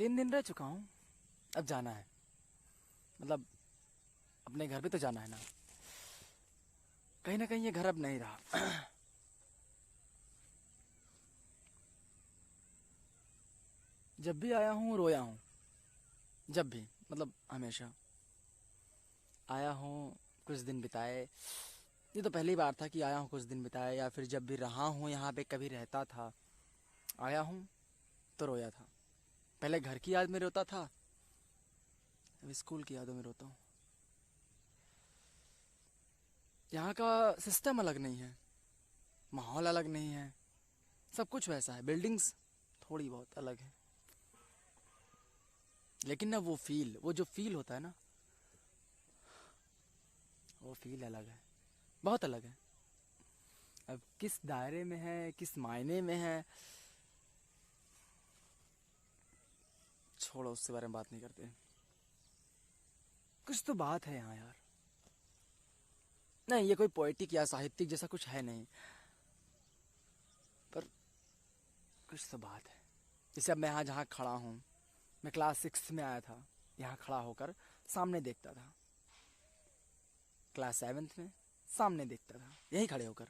3 दिन रह चुका हूँ। अब जाना है, मतलब अपने घर भी तो जाना है ना। कहीं ना कहीं ये घर अब नहीं रहा। जब भी आया हूँ रोया हूँ। जब भी, मतलब हमेशा आया हूँ, कुछ दिन बिताए। ये तो पहली बार था कि आया हूँ कुछ दिन बिताए, या फिर जब भी रहा हूँ यहाँ पे, कभी रहता था, आया हूँ तो रोया था। पहले घर की याद में रोता था, अब स्कूल की यादों में रोता हूँ। यहाँ का सिस्टम अलग नहीं है, माहौल अलग नहीं है, सब कुछ वैसा है, बिल्डिंग्स थोड़ी बहुत अलग है, लेकिन ना वो जो फील होता है ना, वो फील अलग है, बहुत अलग है। अब किस दायरे में है, किस मायने में है, छोड़ो, उसके बारे में बात नहीं करते। कुछ तो बात है यहाँ यार। नहीं, ये कोई पोएटिक या साहित्यिक जैसा कुछ है नहीं, पर कुछ तो बात है। जैसे अब मैं यहाँ जहाँ खड़ा हूँ, मैं क्लास 6 में आया था, यहाँ खड़ा होकर सामने देखता था। क्लास 7 में सामने देखता था, यहीं खड़े होकर।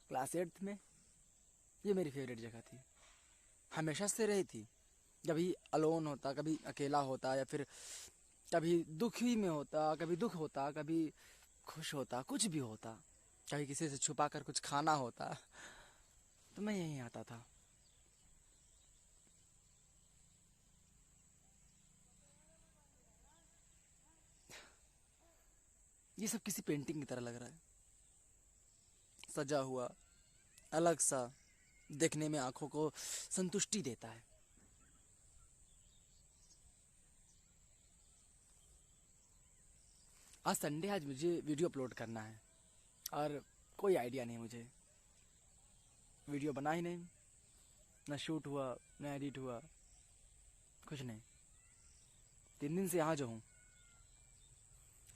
क्लास 8 में ये मेरी फेवरेट जगह थी, हमेशा से रही थी। कभी अलोन होता, कभी अकेला होता, या फिर कभी दुखी में होता, कभी दुख होता, कभी खुश होता, कुछ भी होता, कभी किसी से छुपा कर कुछ खाना होता, तो मैं यहीं आता था। ये सब किसी पेंटिंग की तरह लग रहा है, सजा हुआ, अलग सा, देखने में आंखों को संतुष्टि देता है। आज संडे, आज मुझे वीडियो अपलोड करना है, और कोई आइडिया नहीं मुझे। वीडियो बना ही नहीं, ना शूट हुआ, ना एडिट हुआ, कुछ नहीं। 3 दिन से यहाँ जो हूँ,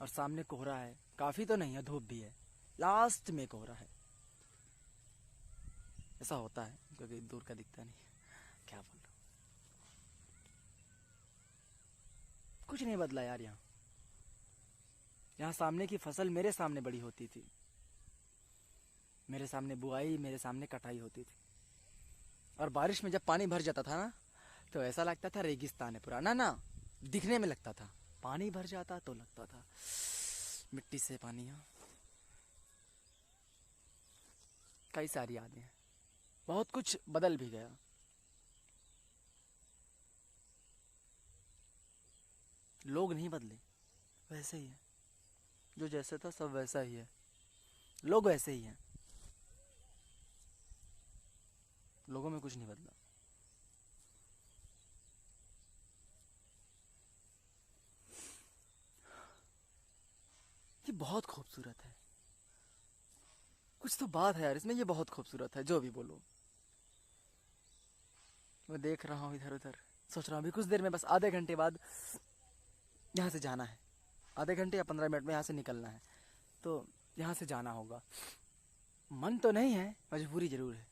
और सामने कोहरा है, काफ़ी तो नहीं है, धूप भी है, लास्ट में कोहरा है। ऐसा होता है क्योंकि दूर का दिखता नहीं। क्या बोल रहा हूँ, कुछ नहीं बदला यार। यहाँ यहाँ सामने की फसल मेरे सामने बड़ी होती थी, मेरे सामने बुआई, मेरे सामने कटाई होती थी। और बारिश में जब पानी भर जाता था ना, तो ऐसा लगता था रेगिस्तान है पूरा। ना ना, दिखने में लगता था, पानी भर जाता तो लगता था मिट्टी से पानी। यहाँ कई सारी यादें हैं, बहुत कुछ बदल भी गया। लोग नहीं बदले, वैसे ही है, जो जैसे था सब वैसा ही है, लोग वैसे ही हैं, लोगों में कुछ नहीं बदला। ये बहुत खूबसूरत है, कुछ तो बात है यार इसमें, ये बहुत खूबसूरत है, जो भी बोलो। मैं देख रहा हूँ इधर उधर, सोच रहा हूँ अभी कुछ देर में, बस आधे घंटे बाद यहाँ से जाना है। आधे घंटे या 15 मिनट में यहाँ से निकलना है, तो यहाँ से जाना होगा। मन तो नहीं है, मजबूरी जरूर है।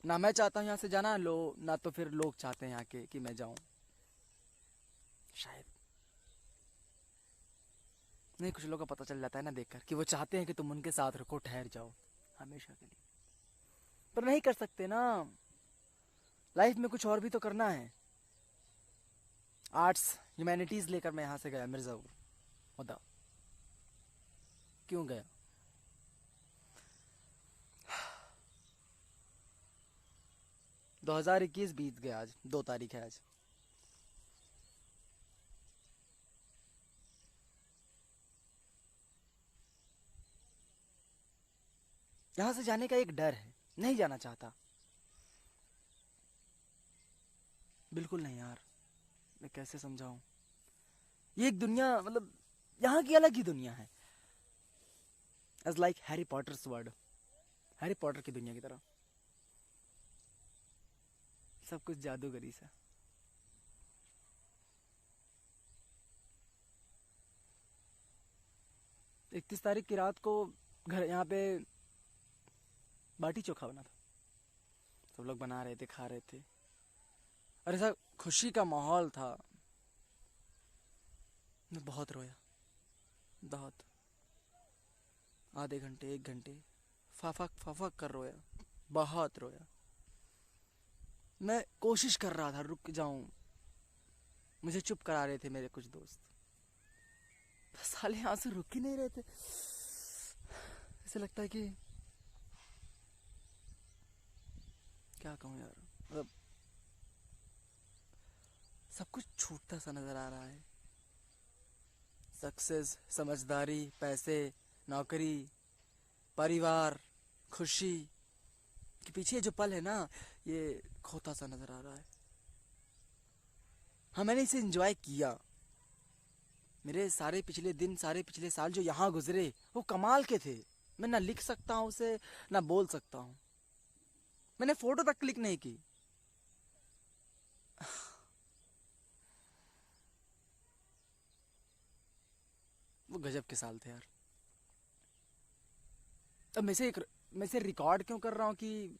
ना मैं चाहता हूँ यहाँ से जाना, ना तो फिर लोग चाहते हैं यहाँ के कि मैं जाऊँ, शायद। नहीं, कुछ लोगों को पता चल जाता है ना देखकर, कि वो चाहते हैं कि तुम उनके साथ रुको, ठहर जाओ हमेशा के लिए, पर नहीं कर सकते ना। लाइफ में कुछ और भी तो करना है। आर्ट्स ह्यूमैनिटीज लेकर मैं यहाँ से गया मिर्ज़ापुर। बताओ क्यों गया। 2021 बीत गया, आज 2 तारीख है आज। यहाँ से जाने का एक डर है, नहीं जाना चाहता, बिल्कुल नहीं यार। मैं कैसे समझाऊं, ये एक दुनिया, मतलब यहाँ की अलग ही दुनिया है। As like Harry Potter's world, Harry Potter की दुनिया की तरह, सब कुछ जादूगरी सा। 31 तारीख की रात को घर यहाँ पे बाटी चोखा बना था, सब लोग बना रहे थे, खा रहे थे। और ऐसा खुशी का माहौल था, मैं बहुत रोया, बहुत, आधे घंटे 1 घंटे फाफक फाफक कर रोया, बहुत रोया। मैं कोशिश कर रहा था रुक जाऊं, मुझे चुप करा रहे थे मेरे कुछ दोस्त, साले आंसू रुक ही नहीं रहे थे। ऐसे लगता है कि क्या कहूँ यार, मतलब सब कुछ छूटता सा नजर आ रहा है। सक्सेस, समझदारी, पैसे, नौकरी, परिवार, खुशी के पीछे जो पल है ना, ये खोता सा नजर आ रहा है। हाँ, मैंने इसे एंजॉय किया। मेरे सारे पिछले दिन, सारे पिछले साल जो यहाँ गुजरे, वो कमाल के थे। मैं ना लिख सकता हूँ उसे, ना बोल सकता हूँ। मैंने फोटो तक क्लिक नहीं की। वो गजब के साल थे यार। अब मैं से रिकॉर्ड क्यों कर रहा हूँ कि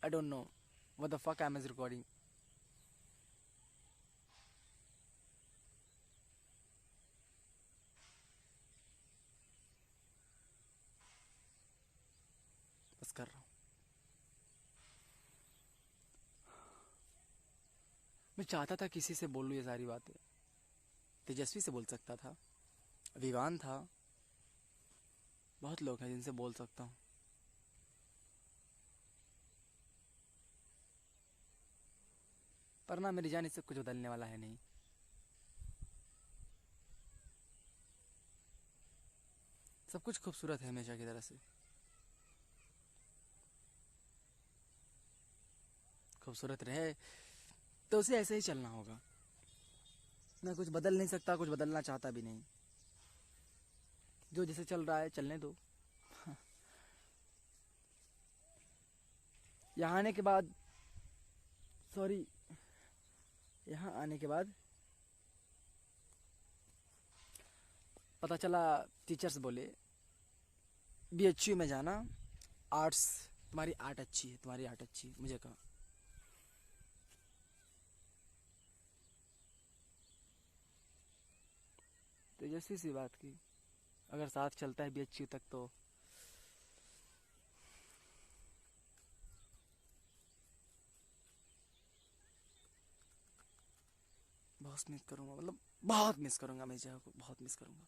I don't know what the fuck I am recording. बस कर रहा हूँ। मैं चाहता था किसी से बोलूँ ये सारी बातें, तेजस्वी से बोल सकता था, विवान था, बहुत लोग हैं जिनसे बोल सकता हूँ। पर ना, मेरी जान इससे कुछ बदलने वाला है नहीं। सब कुछ खूबसूरत है हमेशा की तरह से। खूबसूरत रहे तो उसे ऐसे ही चलना होगा। मैं कुछ बदल नहीं सकता, कुछ बदलना चाहता भी नहीं। जो जैसे चल रहा है चलने दो। यहाँ आने के बाद, सॉरी, यहाँ आने के बाद पता चला, टीचर्स बोले बीएचयू में जाना, आर्ट्स, तुम्हारी आर्ट अच्छी है, तुम्हारी आर्ट अच्छी है। मुझे कहा तो जैसी सी बात की, अगर साथ चलता है बीएचयू तक तो बहुत मिस करूँगा, मतलब बहुत मिस करूँगा, मैं जगह को बहुत मिस करूँगा।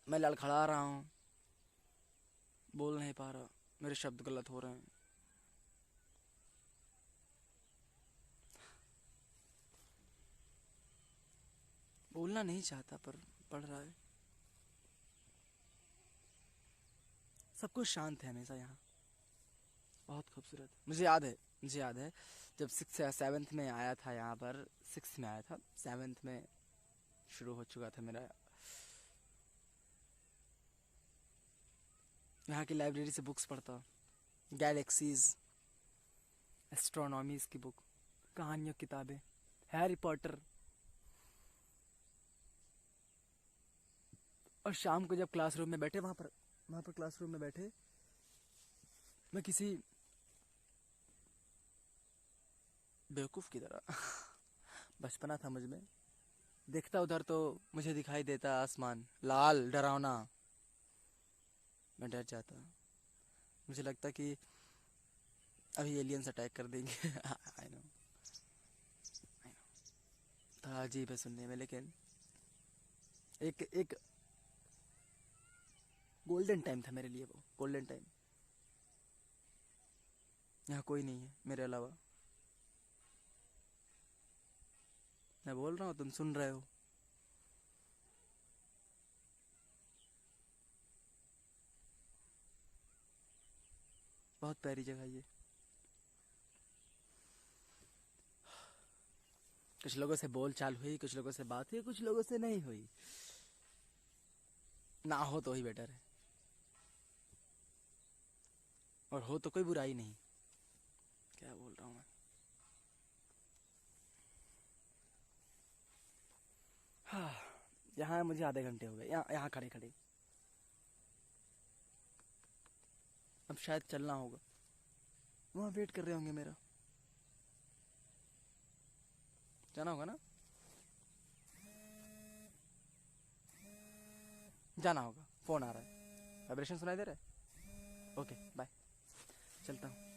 मैं लड़खड़ा रहा हूँ, बोल नहीं पा रहा, मेरे शब्द गलत हो रहे हैं। बोलना नहीं चाहता पर पढ़ रहा है। सब कुछ शांत है हमेशा यहाँ, बहुत खूबसूरत। मुझे याद है जब 6 या 7th में आया था यहाँ पर, 6th में आया था, 7th में शुरू हो चुका था मेरा। यहाँ की लाइब्रेरी से बुक्स पढ़ता, गैलेक्सीज, एस्ट्रोनॉमीज की बुक, कहानियों किताबें, हैरी पॉटर। और शाम को जब क्लासरूम में बैठे, वहाँ पर क्लासरूम में बैठे, मैं किसी बेवकूफ़ की तरह बचपना था मुझ में, देखता उधर तो मुझे दिखाई देता आसमान लाल डरावना, मैं डर जाता। मुझे लगता कि अभी एलियंस अटैक कर देंगे। आई नो, था अजीब है सुनने में, लेकिन एक एक गोल्डन टाइम था मेरे लिए, वो गोल्डन टाइम। यहाँ कोई नहीं है मेरे अलावा, मैं बोल रहा हूँ तुम सुन रहे हो। बहुत प्यारी जगह ये। कुछ लोगों से बोल चाल हुई, कुछ लोगों से बात हुई, कुछ लोगों से नहीं हुई। ना हो तो ही बेटर है, और हो तो कोई बुराई नहीं। क्या बोल रहा हूँ मैं। हाँ, यहाँ मुझे आधे घंटे हो गए, यहाँ यहाँ खड़े खड़े। अब शायद चलना होगा, वहाँ वेट कर रहे होंगे मेरा। जाना होगा ना, जाना होगा। फोन आ रहा है, वाइब्रेशन सुनाई दे रहा है। ओके बाय, चलता हूँ।